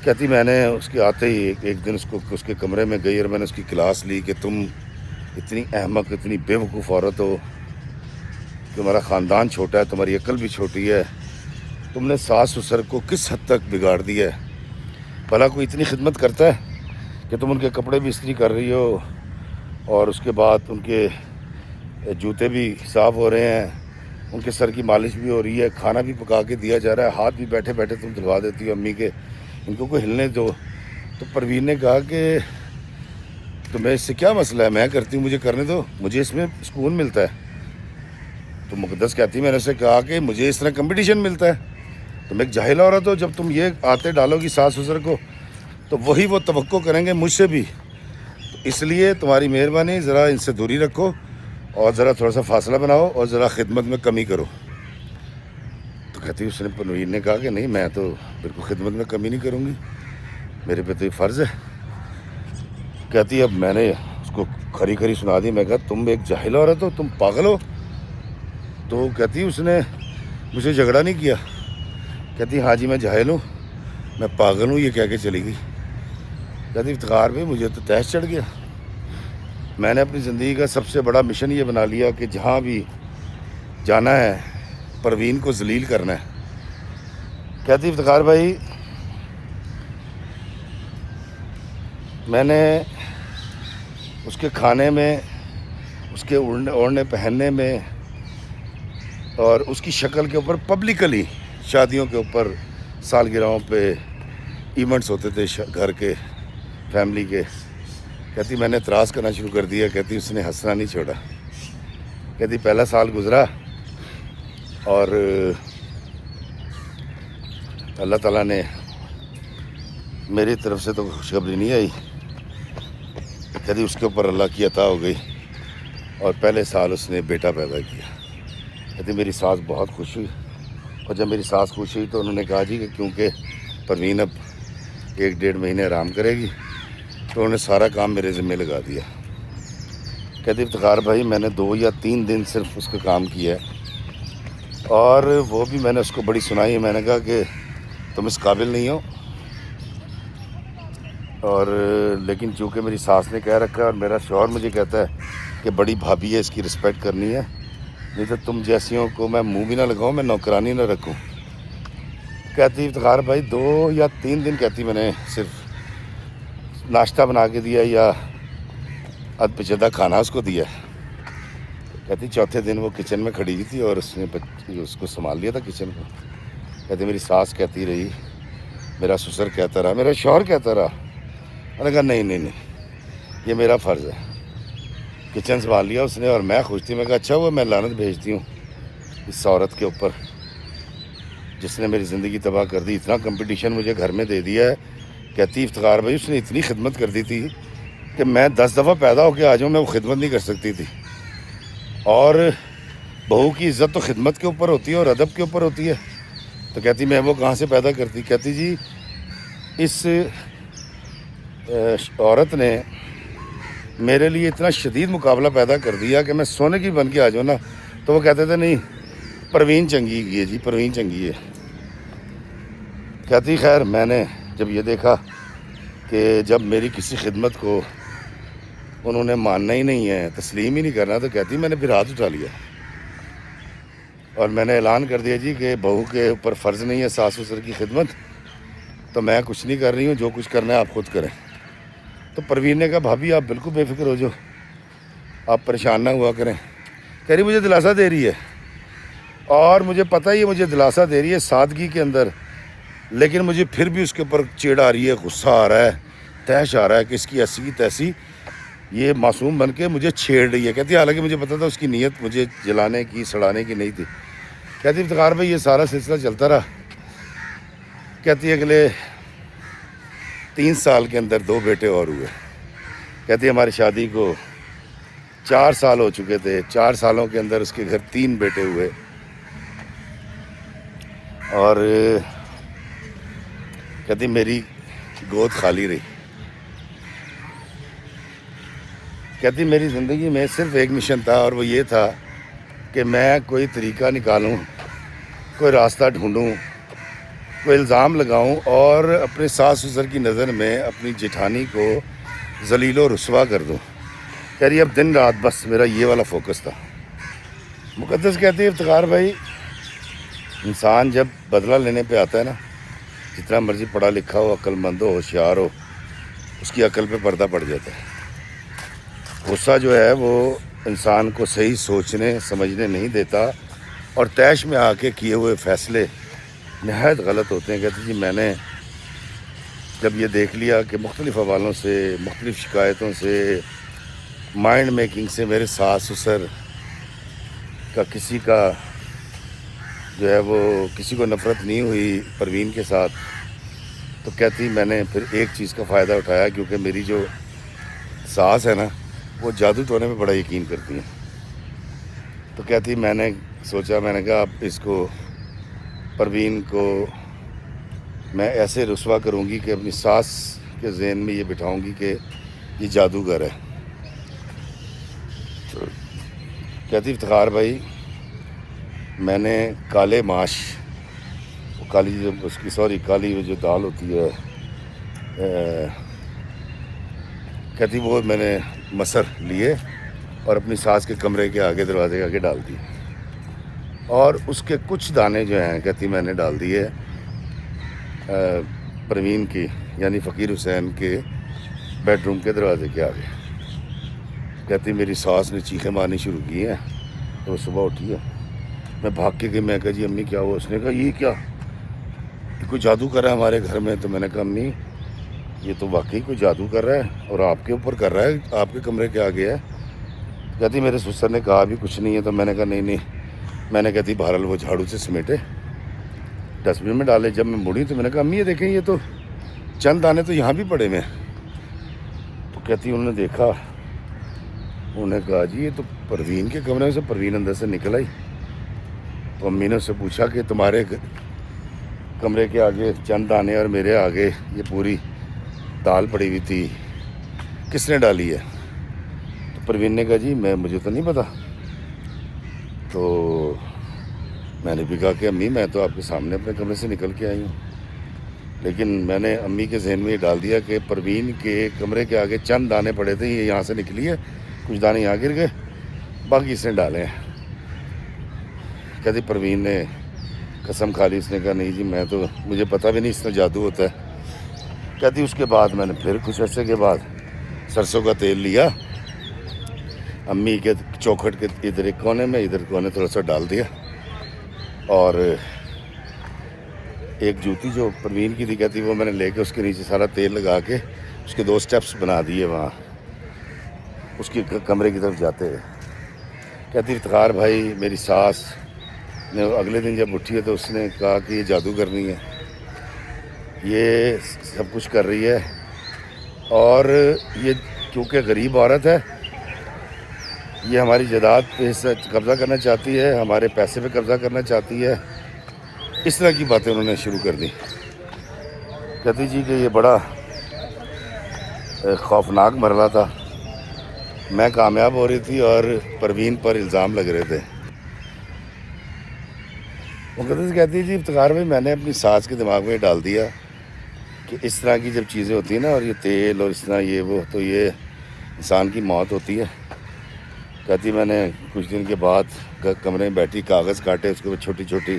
Speaker 1: کہتی میں نے اس کے آتے ہی ایک دن اس کے کمرے میں گئی اور میں نے اس کی کلاس لی کہ تم اتنی احمق اتنی بے وقوف عورت ہو، تمہارا خاندان چھوٹا ہے، تمہاری عقل بھی چھوٹی ہے، تم نے ساس سسر کو کس حد تک بگاڑ دیا ہے. بھلا کوئی اتنی خدمت کرتا ہے کہ تم ان کے کپڑے بھی استری کر رہی ہو اور اس کے بعد ان کے جوتے بھی صاف ہو رہے ہیں, ان کے سر کی مالش بھی ہو رہی ہے, کھانا بھی پکا کے دیا جا رہا ہے, ہاتھ بھی بیٹھے بیٹھے تم دھلوا دیتی ہو امی کے, ان کو کوئی ہلنے دو. تو پروین نے کہا کہ تمہیں اس سے کیا مسئلہ ہے, میں کرتی ہوں, مجھے کرنے دو, مجھے اس میں سکون ملتا ہے. تو مقدس کہتی میں نے اسے کہا کہ مجھے اس طرح کمپٹیشن ملتا ہے, تم ایک جاہل عورت ہو, جب تم یہ آتے ڈالو گی ساس سسر کو تو وہی وہ توقع کریں گے مجھ سے بھی. تو اس لیے تمہاری مہربانی ذرا ان سے دوری رکھو اور ذرا تھوڑا سا فاصلہ بناؤ اور ذرا خدمت میں کمی کرو. تو کہتی اس نے پروین نے کہا کہ نہیں, میں تو بالکل خدمت میں کمی نہیں کروں گی, میرے پہ تو یہ فرض ہے. کہتی اب میں نے اس کو کھری کھری سنا دی. میں کہا تم ایک جاہل عورت ہو, تم پاگل ہو. تو کہتی اس نے مجھے جھگڑا نہیں کیا. کہتی ہاں جی میں جاہل ہوں, میں پاگل ہوں, یہ کہہ کے چلی گئی. کہتی افتخار بھائی مجھے تو تیش چڑھ گیا, میں نے اپنی زندگی کا سب سے بڑا مشن یہ بنا لیا کہ جہاں بھی جانا ہے پروین کو ذلیل کرنا ہے. کہتی افتخار بھائی میں نے اس کے کھانے میں, اس کے اوڑھنے پہننے میں اور اس کی شکل کے اوپر پبلکلی شادیوں کے اوپر سالگرہوں پہ ایونٹس ہوتے تھے گھر کے فیملی کے, کہتی میں نے اعتراض کرنا شروع کر دیا. کہتی اس نے ہنسنا نہیں چھوڑا. کہتی پہلا سال گزرا اور اللہ تعالیٰ نے میری طرف سے تو خوشخبری نہیں آئی. کہتی اس کے اوپر اللہ کی عطا ہو گئی اور پہلے سال اس نے بیٹا پیدا کیا. کہتی میری ساس بہت خوش ہوئی, اور جب میری ساس خوش ہوئی تو انہوں نے کہا جی کہ کیونکہ پروین اب 1-1.5 مہینے آرام کرے گی تو انہوں نے سارا کام میرے ذمہ لگا دیا. کہتی افتخار بھائی میں نے 2 یا 3 دن صرف اس کا کام کیا ہے, اور وہ بھی میں نے اس کو بڑی سنائی. میں نے کہا کہ تم اس قابل نہیں ہو, اور لیکن چونکہ میری ساس نے کہہ رکھا ہے اور میرا شوہر مجھے کہتا ہے کہ بڑی بھابھی ہے, اس کی رسپیکٹ کرنی ہے, نہیں تو تم جیسیوں کو میں منہ بھی نہ لگاؤں, میں نوکرانی نہ رکھوں. کہتی افتخار بھائی 2 یا 3 دن کہتی میں نے صرف ناشتہ بنا کے دیا یا اد پچیدہ کھانا اس کو دیا. کہتی چوتھے دن وہ کچن میں کھڑی ہوئی تھی اور اس نے اس کو سنبھال لیا تھا کچن کو. کہتی میری ساس کہتی رہی, میرا سسر کہتا رہا, میرا شوہر کہتا رہا. میں نے کہا نہیں یہ میرا فرض ہے. کچن سنبھال لیا اس نے اور میں خوش تھی. میں کہا اچھا ہوا, میں لعنت بھیجتی ہوں اس عورت کے اوپر جس نے میری زندگی تباہ کر دی, اتنا کمپٹیشن مجھے گھر میں دے دیا ہے. کہتی افتخار بھائی اس نے اتنی خدمت کر دی تھی کہ میں 10 دفعہ پیدا ہو کے آ جاؤں میں وہ خدمت نہیں کر سکتی تھی. اور بہو کی عزت تو خدمت کے اوپر ہوتی ہے اور ادب کے اوپر ہوتی ہے. تو کہتی میں وہ کہاں سے پیدا کرتی. کہتی جی اس عورت نے میرے لیے اتنا شدید مقابلہ پیدا کر دیا کہ میں سونے کی بن کے آ جاؤں نا تو وہ کہتے تھے نہیں پروین چنگی ہے جی, پروین چنگی ہے. کہتی خیر میں نے جب یہ دیکھا کہ جب میری کسی خدمت کو انہوں نے ماننا ہی نہیں ہے, تسلیم ہی نہیں کرنا, تو کہتی میں نے پھر ہاتھ اٹھا لیا اور میں نے اعلان کر دیا جی کہ بہو کے اوپر فرض نہیں ہے ساس سسر کی خدمت, تو میں کچھ نہیں کر رہی ہوں, جو کچھ کرنا ہے آپ خود کریں. تو پروین نے کہا بھابھی آپ بالکل بے فکر ہو جاؤ, آپ پریشان نہ ہوا کریں. کہہ رہی مجھے دلاسا دے رہی ہے اور مجھے پتہ ہی ہے مجھے دلاسا دے رہی ہے سادگی کے اندر, لیکن مجھے پھر بھی اس کے اوپر چیڑ آ رہی ہے, غصہ آ رہا ہے, تیش آ رہا ہے کہ اس کی ایسی کی تیسی یہ معصوم بن کے مجھے چھیڑ رہی ہے. کہتی حالانکہ مجھے پتہ تھا اس کی نیت مجھے جلانے کی سڑانے کی نہیں تھی. کہتی افتخار بھائی یہ سارا سلسلہ چلتا رہا. کہتی اگلے 3 سال کے اندر 2 بیٹے اور ہوئے. کہتی ہماری شادی کو 4 سال ہو چکے تھے, 4 سالوں کے اندر اس کے گھر 3 بیٹے ہوئے. اور کہتی میری گود خالی رہی. کہتی میری زندگی میں صرف ایک مشن تھا اور وہ یہ تھا کہ میں کوئی طریقہ نکالوں, کوئی راستہ ڈھونڈوں, کوئی الزام لگاؤں اور اپنے ساس سسر کی نظر میں اپنی جیٹھانی کو ذلیل و رسوا کر دوں. کہہ رہی اب دن رات بس میرا یہ والا فوکس تھا. مقدس کہتی ہے افتخار بھائی انسان جب بدلہ لینے پہ آتا ہے نا، جتنا مرضی پڑھا لکھا ہو، عقل مند ہو، ہوشیار ہو، اس کی عقل پہ پردہ پڑ جاتا ہے۔ غصہ جو ہے وہ انسان کو صحیح سوچنے سمجھنے نہیں دیتا، اور طیش میں آ کے کیے ہوئے فیصلے نہایت غلط ہوتے ہیں۔ کہتے جی میں نے جب یہ دیکھ لیا کہ مختلف حوالوں سے، مختلف شکایتوں سے، مائنڈ میکنگ سے میرے ساس سسر کا کسی کا جو ہے وہ کسی کو نفرت نہیں ہوئی پروین کے ساتھ، تو کہتی میں نے پھر ایک چیز کا فائدہ اٹھایا، کیونکہ میری جو ساس ہے نا وہ جادو ٹونے میں بڑا یقین کرتی ہیں، تو کہتی میں نے سوچا، میں نے کہا اب اس کو پروین کو میں ایسے رسوا کروں گی کہ اپنی ساس کے ذہن میں یہ بٹھاؤں گی کہ یہ جادوگر ہے۔ تو کہتی افتخار بھائی میں نے کالے ماش، کالی جو اس کی کالی جو دال ہوتی ہے، کہتی وہ میں نے مسر لیے اور اپنی ساس کے کمرے کے آگے دروازے کے آگے ڈال دیے، اور اس کے کچھ دانے جو ہیں کہتی میں نے ڈال دیے پروین کی یعنی فقیر حسین کے بیڈ روم کے دروازے کے آگے۔ کہتی میری ساس نے چیخیں مارنی شروع کی ہیں، تو وہ صبح اٹھی ہے، میں بھاگ کے گئی، میں کہا جی امی کیا ہوا؟ اس نے کہا یہ کیا، یہ کوئی جادو کر رہا ہے ہمارے گھر میں۔ تو میں نے کہا امی یہ تو واقعی کوئی جادو کر رہا ہے، اور آپ کے اوپر کر رہا ہے، آپ کے کمرے کے آگے ہے۔ کہتی میرے سسر نے کہا بھی کچھ نہیں ہے، تو میں نے کہا نہیں، میں نے کہتی بہرحال وہ جھاڑو سے سمیٹے ڈسٹ بن میں ڈالے۔ جب میں مڑی تو میں نے کہا امی یہ دیکھیں یہ تو چند دانے تو یہاں بھی پڑے ہوئے ہیں۔ تو کہتی انہوں نے دیکھا، انہوں نے کہا جی یہ تو پروین کے کمرے سے پروین اندر سے نکل آئی۔ تو امی نے اس سے پوچھا کہ تمہارے کمرے کے آگے چند دانے اور میرے آگے یہ پوری دال پڑی ہوئی تھی، کس نے ڈالی ہے؟ تو پروین نے کہا جی مجھے تو نہیں پتا۔ تو میں نے بھی کہا کہ امی میں تو آپ کے سامنے اپنے کمرے سے نکل کے آئی ہوں، لیکن میں نے امی کے ذہن میں یہ ڈال دیا کہ پروین کے کمرے کے آگے چند دانے پڑے تھے، یہ یہاں سے نکلی ہے، کچھ دانے یہاں گر گئے، باقی اس نے ڈالے ہیں۔ کہتی پروین نے قسم کھا لی، اس نے کہا نہیں جی میں تو مجھے پتہ بھی نہیں اس میں جادو ہوتا ہے۔ کہتی اس کے بعد میں نے پھر کچھ عرصے کے بعد سرسوں کا تیل لیا، امی کے چوکھٹ کے ادھر ایک کونے میں، ادھر کونے تھوڑا سا ڈال دیا، اور ایک جوتی جو پروین کی تھی کہتی وہ میں نے لے کے اس کے نیچے سارا تیل لگا کے اس کے 2 سٹیپس بنا دیے وہاں اس کے کمرے کی طرف جاتے ہوئے۔ کہتی افتخار بھائی میری ساس نے اگلے دن جب اٹھی ہے تو اس نے کہا کہ یہ جادو کرنی ہے، یہ سب کچھ کر رہی ہے، اور یہ کیونکہ غریب عورت ہے، یہ ہماری جائیداد پہ قبضہ کرنا چاہتی ہے، ہمارے پیسے پہ قبضہ کرنا چاہتی ہے، اس طرح کی باتیں انہوں نے شروع کر دی۔ کہتی جی کہ یہ بڑا خوفناک مرحلہ تھا، میں کامیاب ہو رہی تھی اور پروین پر الزام لگ رہے تھے۔ مقدس کہتی جی افتخار بھائی میں نے اپنی ساس کے دماغ میں ڈال دیا کہ اس طرح کی جب چیزیں ہوتی ہیں نا، اور یہ تیل اور اس طرح یہ وہ، تو یہ انسان کی موت ہوتی ہے۔ کہتی میں نے کچھ دن کے بعد کمرے میں بیٹھی، کاغذ کاٹے، اس کے اوپر چھوٹی چھوٹی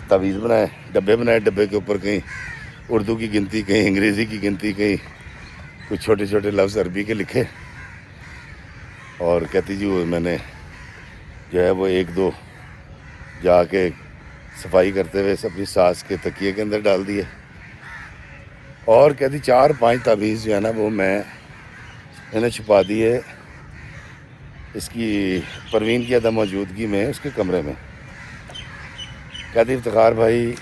Speaker 1: تعویذ بنائے، ڈبے کے اوپر کہیں اردو کی گنتی، کہیں انگریزی کی گنتی، کہیں کچھ چھوٹے چھوٹے لفظ عربی کے لکھے، اور کہتی جی وہ میں نے جو ہے وہ 1-2 جا کے صفائی کرتے ہوئے اپنی ساس کے تکیے کے اندر ڈال دیے، اور کہتی 4-5 تعویذ جو ہے نا وہ میں نے چھپا دیے اس کی پروین کی عدم موجودگی میں اس کے کمرے میں۔ کہتی افتخار بھائی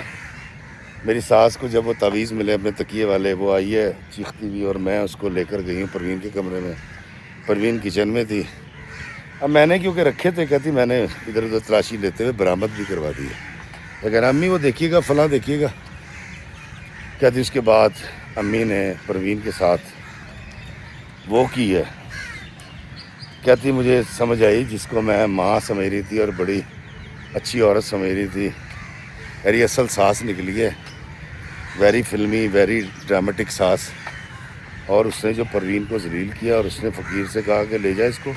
Speaker 1: میری ساس کو جب وہ تعویذ ملے اپنے تکیے والے، وہ آئی ہے چیختی ہوئی، اور میں اس کو لے کر گئی ہوں پروین کے کمرے میں۔ پروین کچن میں تھی، اب میں نے کیونکہ رکھے تھے، کہتی میں نے ادھر ادھر تلاشی لیتے ہوئے برآمد بھی کروا دی ہے، لیکن امی وہ دیکھیے گا فلاں دیکھیے گا۔ کہتی اس کے بعد امی نے پروین کے ساتھ وہ کی ہے، کہتی مجھے سمجھ آئی جس کو میں ماں سمجھ رہی تھی اور بڑی اچھی عورت سمجھ رہی تھی، میری اصل ساس نکلی ہے، ویری فلمی، ویری ڈرامیٹک ساس۔ اور اس نے جو پروین کو ذلیل کیا، اور اس نے فقیر سے کہا کہ لے جا اس کو،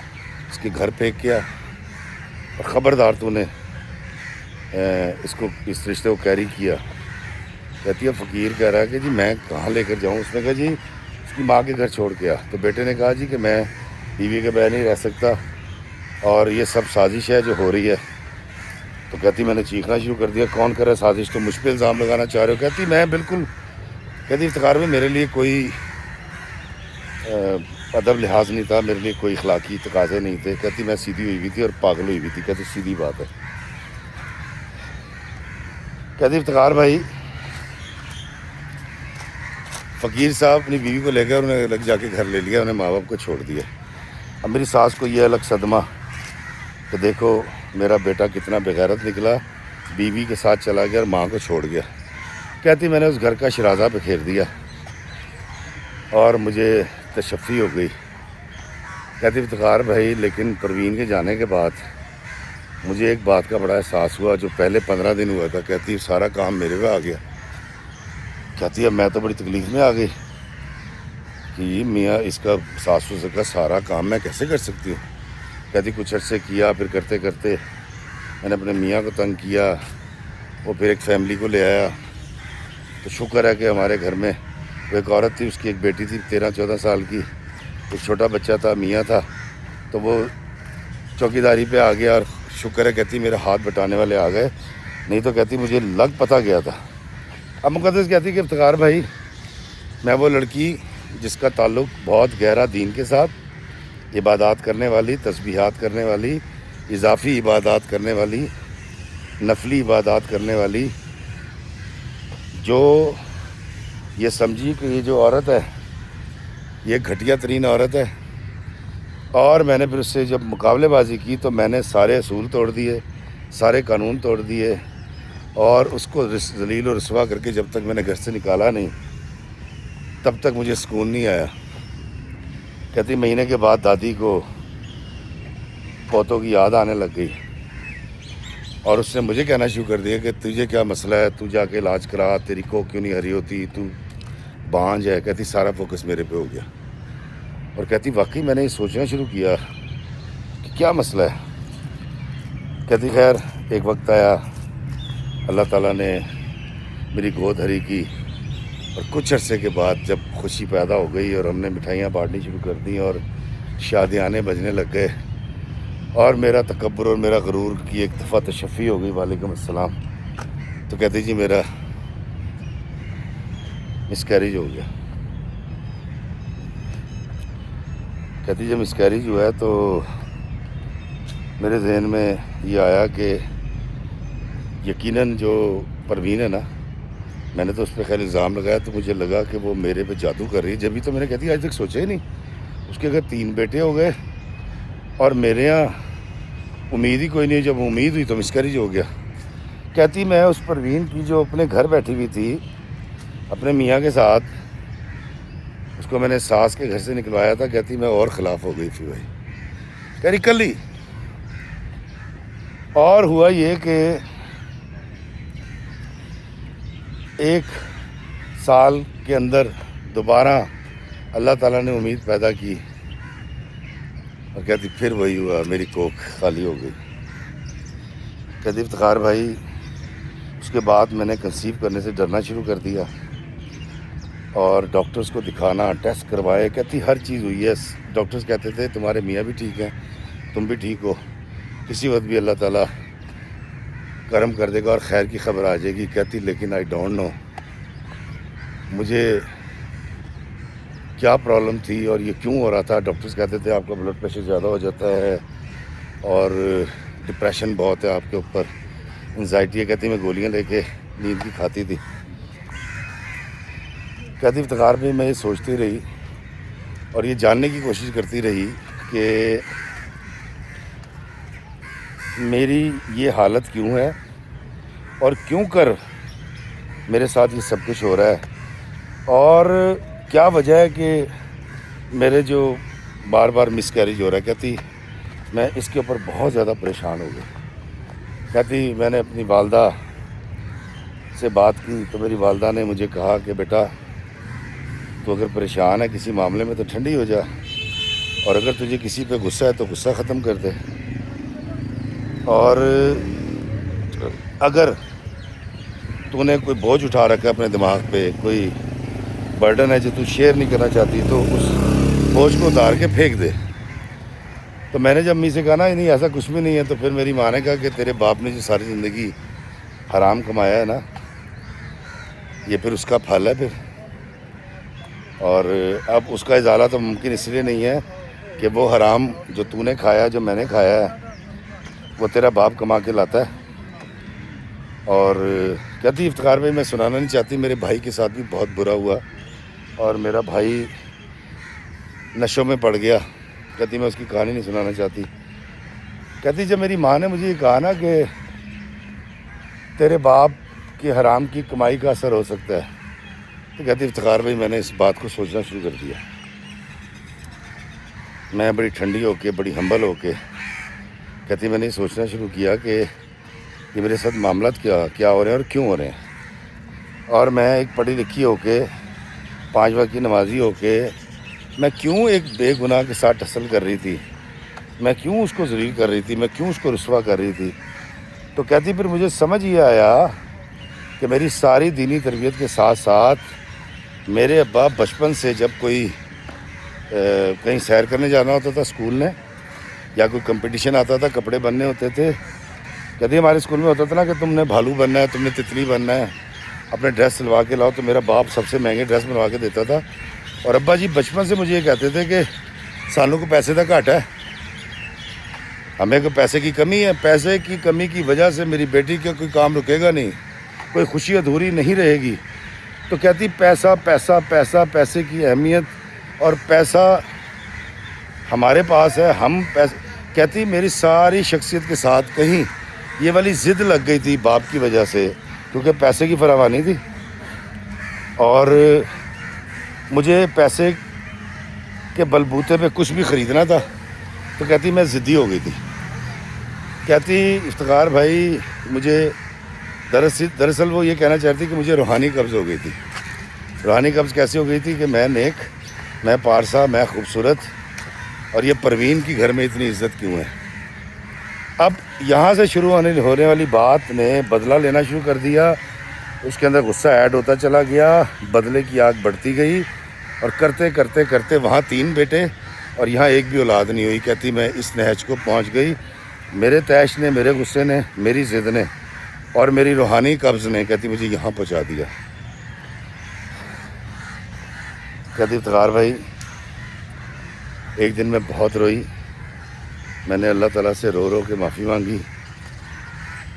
Speaker 1: اس کے گھر پھینک کیا، اور خبردار تو نے اس کو اس رشتے کو کیری کیا. کہتی ہے فقیر کہہ رہا ہے کہ جی میں کہاں لے کر جاؤں. اس نے کہا جی اس کی ماں کے گھر چھوڑ کے آ. تو بیٹے نے کہا جی کہ میں بیوی کے بغیر نہیں رہ سکتا اور یہ سب سازش ہے جو ہو رہی ہے. تو کہتی میں نے چیخنا شروع کر دیا, کون کر رہا ہے سازش, تو مجھ پہ الزام لگانا چاہ رہے ہو. کہتی میں بالکل, کہتی افتخار میں میرے لیے کوئی ادب لحاظ نہیں تھا, میرے لیے کوئی اخلاقی تقاضے نہیں تھے. کہتی میں سیدھی ہوئی ہوئی تھی اور پاگل ہوئی ہوئی تھی. کہتی سیدھی بات ہے. کہتی افتخار بھائی فقیر صاحب اپنی بیوی کو لے گئے, انہیں الگ جا کے گھر لے لیا, انہیں ماں باپ کو چھوڑ دیا. اب میری ساس کو یہ الگ صدمہ کہ دیکھو میرا بیٹا کتنا بغیرت نکلا, بیوی کے ساتھ چلا گیا اور ماں کو چھوڑ گیا. کہتی میں نے اس گھر کا شرازہ بکھیر دیا اور مجھے تشفی ہو گئی. کہتی افتخار بھائی لیکن پروین کے جانے کے بعد مجھے ایک بات کا بڑا احساس ہوا جو پہلے 15 دن ہوا تھا. کہتی سارا کام میرے پہ آ گیا. کہتی اب میں تو بڑی تکلیف میں آ گئی کہ میاں اس کا ساس سسر کا سارا کام میں کیسے کر سکتی ہوں. کہتی کچھ عرصے کیا, پھر کرتے کرتے میں نے اپنے میاں کو تنگ کیا, وہ پھر ایک فیملی کو لے آیا. تو شکر ہے کہ ہمارے گھر میں وہ ایک عورت تھی, اس کی ایک بیٹی تھی 13-14 سال کی, ایک چھوٹا بچہ تھا, میاں تھا, تو وہ چوکیداری پہ آ گیا. اور شکر ہے کہتی میرے ہاتھ بٹانے والے آ گئے, نہیں تو کہتی مجھے لگ پتہ گیا تھا. اب مقدس کہتی کہ افتخار بھائی میں وہ لڑکی جس کا تعلق بہت گہرا دین کے ساتھ, عبادات کرنے والی, تسبیحات کرنے والی, اضافی عبادات کرنے والی, نفلی عبادات کرنے والی, جو یہ سمجھی کہ یہ جو عورت ہے یہ گھٹیا ترین عورت ہے. اور میں نے پھر اس سے جب مقابلے بازی کی تو میں نے سارے اصول توڑ دیے, سارے قانون توڑ دیے, اور اس کو ذلیل و رسوا کر کے جب تک میں نے گھر سے نکالا نہیں تب تک مجھے سکون نہیں آیا. کہتی مہینے کے بعد دادی کو پوتوں کی یاد آنے لگ گئی اور اس نے مجھے کہنا شروع کر دیا کہ تجھے کیا مسئلہ ہے, تو جا کے علاج کرا, تیری کوکھ کیوں نہیں ہری ہوتی, تو بانجھ ہے. کہتی سارا فوکس میرے پہ ہو گیا. اور کہتی واقعی میں نے یہ سوچنا شروع کیا کہ کیا مسئلہ ہے. کہتی خیر ایک وقت آیا, اللہ تعالیٰ نے میری گود ہری کی, اور کچھ عرصے کے بعد جب خوشی پیدا ہو گئی اور ہم نے مٹھائیاں بانٹنی شروع کر دیں اور شادیانے بجنے لگ گئے, اور میرا تکبر اور میرا غرور کی ایک دفعہ تشفی ہو گئی, وعلیکم السلام, تو کہتی جی میرا مسکیریج ہو گیا. کہتی جب مسکیریج ہوا ہے تو میرے ذہن میں یہ آیا کہ یقیناً جو پروین ہے نا, میں نے تو اس پہ خیر الزام لگایا تو مجھے لگا کہ وہ میرے پہ جادو کر رہی ہے. جبھی تو میں نے کہتی آج تک سوچا ہی نہیں, اس کے اگر 3 بیٹے ہو گئے اور میرے یہاں امید ہی کوئی نہیں, جب امید ہوئی تو مسکیریج ہو گیا. کہتی میں اس پروین کی جو اپنے گھر بیٹھی ہوئی تھی اپنے میاں کے ساتھ, اس کو میں نے ساس کے گھر سے نکلوایا تھا. کہتی میں اور خلاف ہو گئی تھی بھائی, کہہ رہی کل ہی. اور ہوا یہ کہ 1 سال کے اندر دوبارہ اللہ تعالیٰ نے امید پیدا کی, اور کہتی پھر وہی ہوا, میری کوکھ خالی ہو گئی. کہتی افتخار بھائی اس کے بعد میں نے کنسیو کرنے سے ڈرنا شروع کر دیا اور ڈاکٹرز کو دکھانا, ٹیسٹ کروائے. کہتی ہر چیز ہوئی ہے, ڈاکٹرز کہتے تھے تمہارے میاں بھی ٹھیک ہیں, تم بھی ٹھیک ہو, کسی وقت بھی اللہ تعالیٰ کرم کر دے گا اور خیر کی خبر آ جائے گی. کہتی لیکن آئی ڈونٹ نو مجھے کیا پرابلم تھی اور یہ کیوں ہو رہا تھا. ڈاکٹرز کہتے تھے آپ کا بلڈ پریشر زیادہ ہو جاتا ہے اور ڈپریشن بہت ہے آپ کے اوپر, انزائٹی ہے. کہتی میں گولیاں لے کے نیند کی کھاتی تھی. کہتی افتخار میں یہ سوچتی رہی اور یہ جاننے کی کوشش کرتی رہی کہ میری یہ حالت کیوں ہے اور کیوں کر میرے ساتھ یہ سب کچھ ہو رہا ہے, اور کیا وجہ ہے کہ میرے جو بار بار مس کیریج ہو رہا ہے. کہتی میں اس کے اوپر بہت زیادہ پریشان ہو گئی. کہتی میں نے اپنی والدہ سے بات کی تو میری والدہ نے مجھے کہا کہ بیٹا تو اگر پریشان ہے کسی معاملے میں تو ٹھنڈی ہو جا, اور اگر تجھے کسی پہ غصہ ہے تو غصہ ختم کر دے. اور اگر تو نے کوئی بوجھ اٹھا رکھا ہے اپنے دماغ پہ، کوئی برڈن ہے جو تو شیئر نہیں کرنا چاہتی، تو اس بوجھ کو اتار کے پھینک دے۔ تو میں نے جب امی سے کہا نا نہیں ایسا کچھ بھی نہیں ہے، تو پھر میری ماں نے کہا کہ تیرے باپ نے جو ساری زندگی حرام کمایا ہے نا، یہ پھر اس کا پھل ہے پھر، اور اب اس کا ازالہ تو ممکن اس لیے نہیں ہے کہ وہ حرام جو تو نے کھایا، جو میں نے کھایا ہے، وہ تیرا باپ کما کے لاتا ہے۔ اور کہتی افتخار بھائی میں سنانا نہیں چاہتی، میرے بھائی کے ساتھ بھی بہت برا ہوا، اور میرا بھائی نشوں میں پڑ گیا۔ کہتی میں اس کی کہانی نہیں سنانا چاہتی۔ کہتی جب میری ماں نے مجھے یہ کہا نا کہ تیرے باپ کی حرام کی کمائی کا اثر ہو سکتا ہے، تو کہتی افتخار بھائی میں نے اس بات کو سوچنا شروع کر دیا۔ میں بڑی ٹھنڈی ہو کے، بڑی ہمبل ہو کے، کہتی میں نے سوچنا شروع کیا کہ یہ میرے ساتھ معاملات کیا ہو رہے ہیں اور کیوں ہو رہے ہیں، اور میں ایک پڑھی لکھی ہو کے، 5 وقت کی نمازی ہو کے، میں کیوں ایک بے گناہ کے ساتھ ٹسل کر رہی تھی، میں کیوں اس کو ذلیل کر رہی تھی، میں کیوں اس کو رسوا کر رہی تھی۔ تو کہتی پھر مجھے سمجھ یہ آیا کہ میری ساری دینی تربیت کے ساتھ ساتھ میرے ابا بچپن سے جب کوئی کہیں سیر کرنے جانا ہوتا تھا اسکول نے، یا کوئی کمپٹیشن آتا تھا، کپڑے بننے ہوتے تھے، کہتے ہمارے اسکول میں ہوتا تھا نا کہ تم نے بھالو بننا ہے، تم نے تتلی بننا ہے، اپنے ڈریس سلوا کے لاؤ، تو میرا باپ سب سے مہنگے ڈریس بنوا کے دیتا تھا۔ اور ابا جی بچپن سے مجھے یہ کہتے تھے کہ سانوں کو پیسے کا گھاٹا ہے، ہمیں کوئی پیسے کی کمی ہے، پیسے کی کمی کی وجہ سے میری بیٹی کا کوئی کام رکے گا نہیں، کوئی خوشی ادھوری نہیں رہے گی۔ تو کہتی پیسہ پیسہ پیسہ، پیسے کی اہمیت، اور پیسہ ہمارے پاس ہے، ہم کہتی میری ساری شخصیت کے ساتھ کہیں یہ والی ضد لگ گئی تھی باپ کی وجہ سے، کیونکہ پیسے کی فراوانی تھی، اور مجھے پیسے کے بلبوتے پہ کچھ بھی خریدنا تھا۔ تو کہتی میں ضدی ہو گئی تھی۔ کہتی افتخار بھائی مجھے دراصل وہ یہ کہنا چاہتی تھی کہ مجھے روحانی قبض ہو گئی تھی۔ روحانی قبض کیسے ہو گئی تھی کہ میں نیک، میں پارسا، میں خوبصورت، اور یہ پروین کی گھر میں اتنی عزت کیوں ہے۔ اب یہاں سے شروع ہونے والی بات نے بدلہ لینا شروع کر دیا، اس کے اندر غصہ ایڈ ہوتا چلا گیا، بدلے کی آگ بڑھتی گئی، اور کرتے کرتے کرتے وہاں 3 بیٹے اور یہاں ایک بھی اولاد نہیں ہوئی۔ کہتی میں اس نہج کو پہنچ گئی، میرے طیش نے، میرے غصے نے، میری ضد نے، اور میری روحانی قبض نے، کہتی مجھے یہاں پہنچا دیا۔ کہتی افتخار بھائی ایک دن میں بہت روئی، میں نے اللہ تعالیٰ سے رو رو کے معافی مانگی،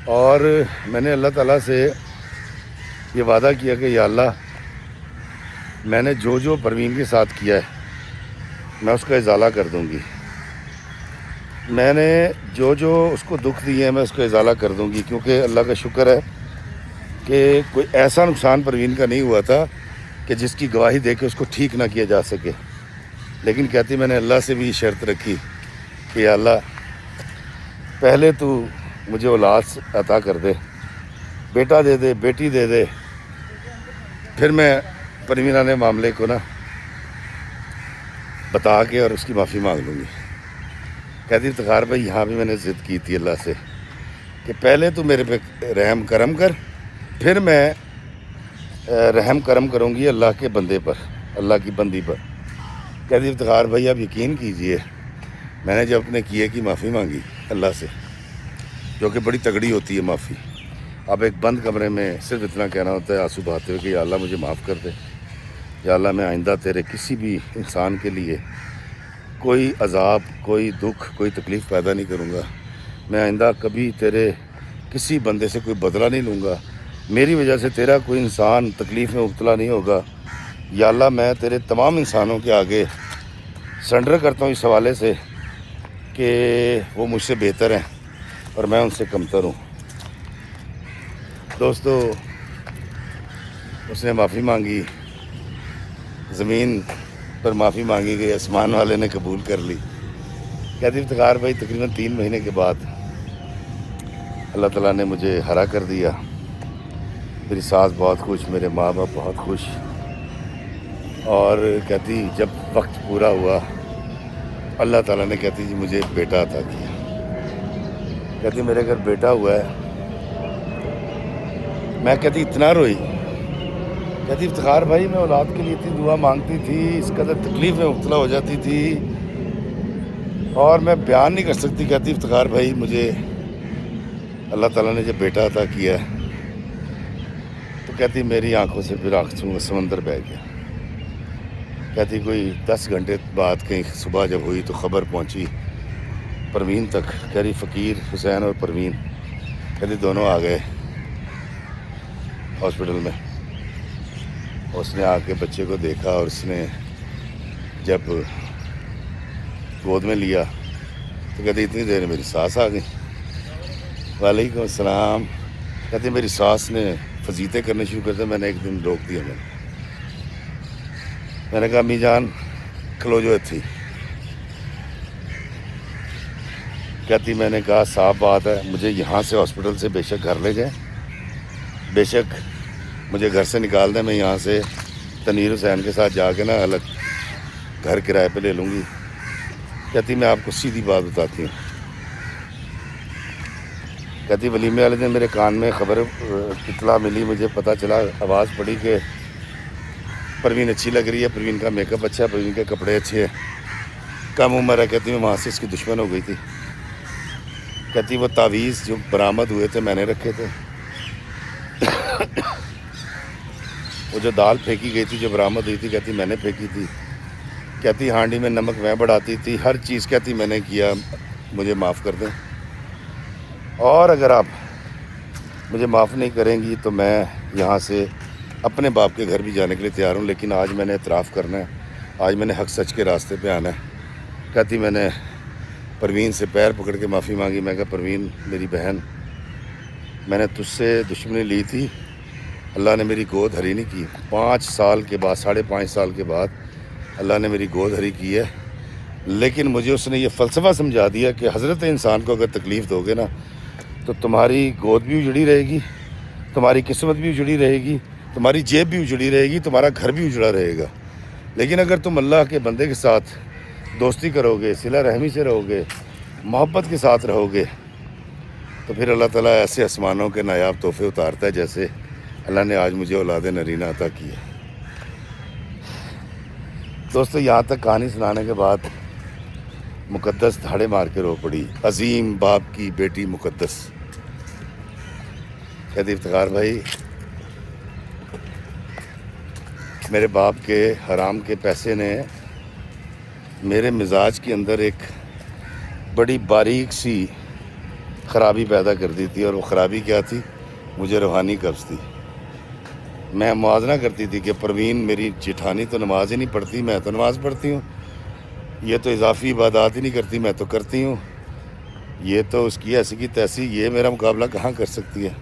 Speaker 1: اور میں نے اللہ تعالیٰ سے یہ وعدہ کیا کہ یا اللہ میں نے جو پروین کے ساتھ کیا ہے میں اس کا ازالہ کر دوں گی، میں نے جو اس کو دکھ دیے ہیں میں اس کا ازالہ کر دوں گی، کیونکہ اللہ کا شکر ہے کہ کوئی ایسا نقصان پروین کا نہیں ہوا تھا کہ جس کی گواہی دے کے اس کو ٹھیک نہ کیا جا سکے۔ لیکن کہتی میں نے اللہ سے بھی شرط رکھی کہ یا اللہ پہلے تو مجھے اولاد عطا کر دے، بیٹا دے دے، بیٹی دے دے، پھر میں پروینہ نے معاملے کو نا بتا کے اور اس کی معافی مانگ لوں گی۔ کہتی افتخار بھائی یہاں بھی میں نے ضد کی تھی اللہ سے کہ پہلے تو میرے پہ رحم کرم کر، پھر میں رحم کرم کروں گی اللہ کے بندے پر، اللہ کی بندی پر۔ کہتی افتخار بھائی آپ یقین کیجئے میں نے جب اپنے کیے کی معافی مانگی اللہ سے، جو کہ بڑی تگڑی ہوتی ہے معافی، اب ایک بند کمرے میں صرف اتنا کہنا ہوتا ہے آنسو بہاتے ہوئے کہ یا اللہ مجھے معاف کر دے، یا اللہ میں آئندہ تیرے کسی بھی انسان کے لیے کوئی عذاب، کوئی دکھ، کوئی تکلیف پیدا نہیں کروں گا، میں آئندہ کبھی تیرے کسی بندے سے کوئی بدلہ نہیں لوں گا، میری وجہ سے تیرا کوئی انسان تکلیف میں مبتلا نہیں ہوگا، یا اللہ میں تیرے تمام انسانوں کے آگے سرنڈر کرتا ہوں اس حوالے سے کہ وہ مجھ سے بہتر ہیں اور میں ان سے کمتر ہوں۔ دوستو اس نے معافی مانگی، زمین پر معافی مانگی گئی، آسمان والے نے قبول کر لی۔ کہتی افتخار بھائی تقریباً 3 مہینے کے بعد اللہ تعالیٰ نے مجھے ہرا کر دیا، میری ساس بہت خوش، میرے ماں باپ بہت خوش، اور کہتی جب وقت پورا ہوا اللہ تعالیٰ نے کہتی جی مجھے ایک بیٹا عطا کیا۔ کہتی میرے گھر بیٹا ہوا ہے، میں کہتی اتنا روئی، کہتی افتخار بھائی میں اولاد کے لیے اتنی دعا مانگتی تھی، اس قدر تکلیف میں مبتلا ہو جاتی تھی اور میں بیان نہیں کر سکتی. کہتی افتخار بھائی مجھے اللہ تعالیٰ نے جب بیٹا عطا کیا تو کہتی میری آنکھوں سے پھر آنکھوں کا سمندر بہہ گیا. کہتی کوئی 10 گھنٹے بعد کہیں صبح جب ہوئی تو خبر پہنچی پروین تک. کہہ رہی فقیر حسین اور پروین کہتی دونوں آ گئے ہاسپٹل میں. اس نے آ کے بچے کو دیکھا اور اس نے جب گود میں لیا تو کہتی اتنی دیر میری ساس آ گئی. وعلیکم السلام. کہتی میری ساس نے فضیلتیں کرنے شروع کر دیا. میں نے ایک دن روک دیا. میں نے کہا امی جان کھلو جو تھی. کہتی میں نے کہا صاف بات ہے مجھے یہاں سے ہاسپٹل سے بے شک گھر لے جائیں، بے شک مجھے گھر سے نکال دیں، میں یہاں سے تنیر حسین کے ساتھ جا کے نا الگ گھر کرائے پہ لے لوں گی. کہتی میں آپ کو سیدھی بات بتاتی ہوں. کہتی ولیمے والے دن میرے کان میں خبر اطلاع ملی، مجھے پتہ چلا، آواز پڑی کہ پروین اچھی لگ رہی ہے، پروین کا میک اپ اچھا ہے، پروین کے کپڑے اچھے ہیں، کم عمر ہے. کہتی میں وہاں سے اس کی دشمن ہو گئی تھی. کہتی وہ تعویذ جو برآمد ہوئے تھے میں نے رکھے تھے، وہ جو دال پھینکی گئی تھی جو برآمد ہوئی تھی کہتی میں نے پھینکی تھی. کہتی ہانڈی میں نمک میں بڑھاتی تھی، ہر چیز کہتی میں نے کیا، مجھے معاف کر دیں. اور اگر آپ مجھے معاف نہیں کریں گی تو میں یہاں سے اپنے باپ کے گھر بھی جانے کے لیے تیار ہوں، لیکن آج میں نے اعتراف کرنا ہے، آج میں نے حق سچ کے راستے پہ آنا ہے. کہتی میں نے پروین سے پیر پکڑ کے معافی مانگی. میں کہا پروین میری بہن، میں نے تجھ سے دشمنی لی تھی، اللہ نے میری گود ہری نہیں کی. 5 سال کے بعد، 5.5 سال کے بعد اللہ نے میری گود ہری کی ہے. لیکن مجھے اس نے یہ فلسفہ سمجھا دیا کہ حضرت انسان کو اگر تکلیف دو گے نا تو تمہاری گود بھی اجڑی رہے گی، تمہاری قسمت بھی اجڑی رہے گی، تمہاری جیب بھی اجڑی رہے گی، تمہارا گھر بھی اجڑا رہے گا. لیکن اگر تم اللہ کے بندے کے ساتھ دوستی کرو گے، صلہ رحمی سے رہو گے، محبت کے ساتھ رہو گے تو پھر اللہ تعالیٰ ایسے آسمانوں کے نایاب تحفے اتارتا ہے جیسے اللہ نے آج مجھے اولاد نرینہ عطا کی ہے. دوستو یہاں تک کہانی سنانے کے بعد مقدس دھاڑے مار کے رو پڑی. عظیم باپ کی بیٹی مقدس کہتی افتخار بھائی میرے باپ کے حرام کے پیسے نے میرے مزاج کے اندر ایک بڑی باریک سی خرابی پیدا کر دی تھی، اور وہ خرابی کیا تھی؟ مجھے روحانی قبض تھی. میں موازنہ کرتی تھی کہ پروین میری جیٹھانی تو نماز ہی نہیں پڑھتی، میں تو نماز پڑھتی ہوں، یہ تو اضافی عبادات ہی نہیں کرتی، میں تو کرتی ہوں، یہ تو اس کی ایسی کی تیسی، یہ میرا مقابلہ کہاں کر سکتی ہے.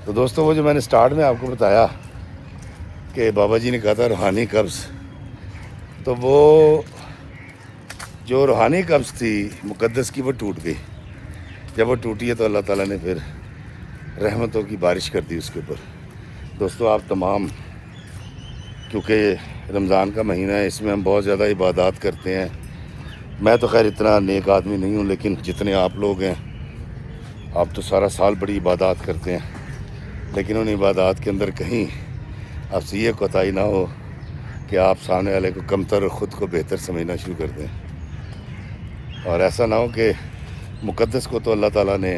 Speaker 1: تو دوستو وہ جو میں نے سٹارٹ میں آپ کو بتایا کہ بابا جی نے کہا تھا روحانی قبض، تو وہ جو روحانی قبض تھی مقدس کی وہ ٹوٹ گئی. جب وہ ٹوٹی ہے تو اللہ تعالیٰ نے پھر رحمتوں کی بارش کر دی اس کے اوپر. دوستو آپ تمام، کیونکہ رمضان کا مہینہ ہے، اس میں ہم بہت زیادہ عبادات کرتے ہیں. میں تو خیر اتنا نیک آدمی نہیں ہوں، لیکن جتنے آپ لوگ ہیں آپ تو سارا سال بڑی عبادات کرتے ہیں، لیکن ان عبادات کے اندر کہیں آپ سے یہ کوتاہی نہ ہو کہ آپ سامنے والے کو کمتر اور خود کو بہتر سمجھنا شروع کر دیں. اور ایسا نہ ہو کہ مقدس کو تو اللہ تعالیٰ نے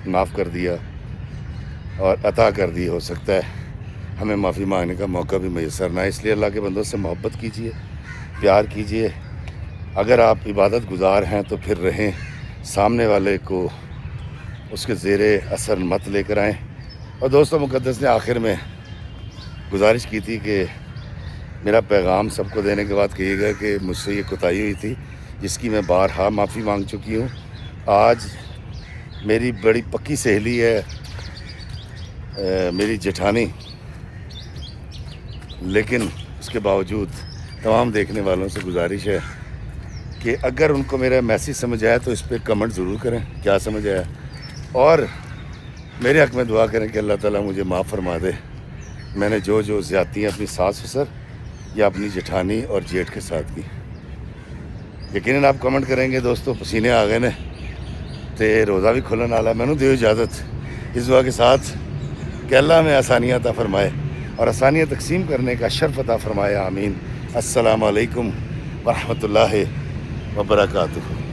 Speaker 1: معاف کر دیا اور عطا کر دی، ہو سکتا ہے ہمیں معافی مانگنے کا موقع بھی میسر نہ. اس لیے اللہ کے بندوں سے محبت کیجیے، پیار کیجیے. اگر آپ عبادت گزار ہیں تو پھر رہیں، سامنے والے کو اس کے زیر اثر مت لے کر آئیں. اور دوستو مقدس نے آخر میں گزارش کی تھی کہ میرا پیغام سب کو دینے کے بعد کہیے گا کہ مجھ سے یہ کوتاہی ہوئی تھی جس کی میں بارہا معافی مانگ چکی ہوں. آج میری بڑی پکی سہیلی ہے میری جیٹھانی، لیکن اس کے باوجود تمام دیکھنے والوں سے گزارش ہے کہ اگر ان کو میرا میسیج سمجھ آیا تو اس پہ کمنٹ ضرور کریں کیا سمجھ آیا، اور میرے حق میں دعا کریں کہ اللہ تعالیٰ مجھے معاف فرما دے. میں نے جو زیادتیاں اپنی ساس سسر یا اپنی جیٹھانی اور جیٹھ کے ساتھ کی. یقیناً آپ کمنٹ کریں گے. دوستو پسینے آ گئے نے تے روزہ بھی کھلن والا. میں نے دیو اجازت اس دعا کے ساتھ کہ اللہ ہمیں آسانیاں عطا فرمائے اور آسانیاں تقسیم کرنے کا شرف عطا فرمائے، آمین۔ السلام علیکم ورحمۃ اللہ وبرکاتہ۔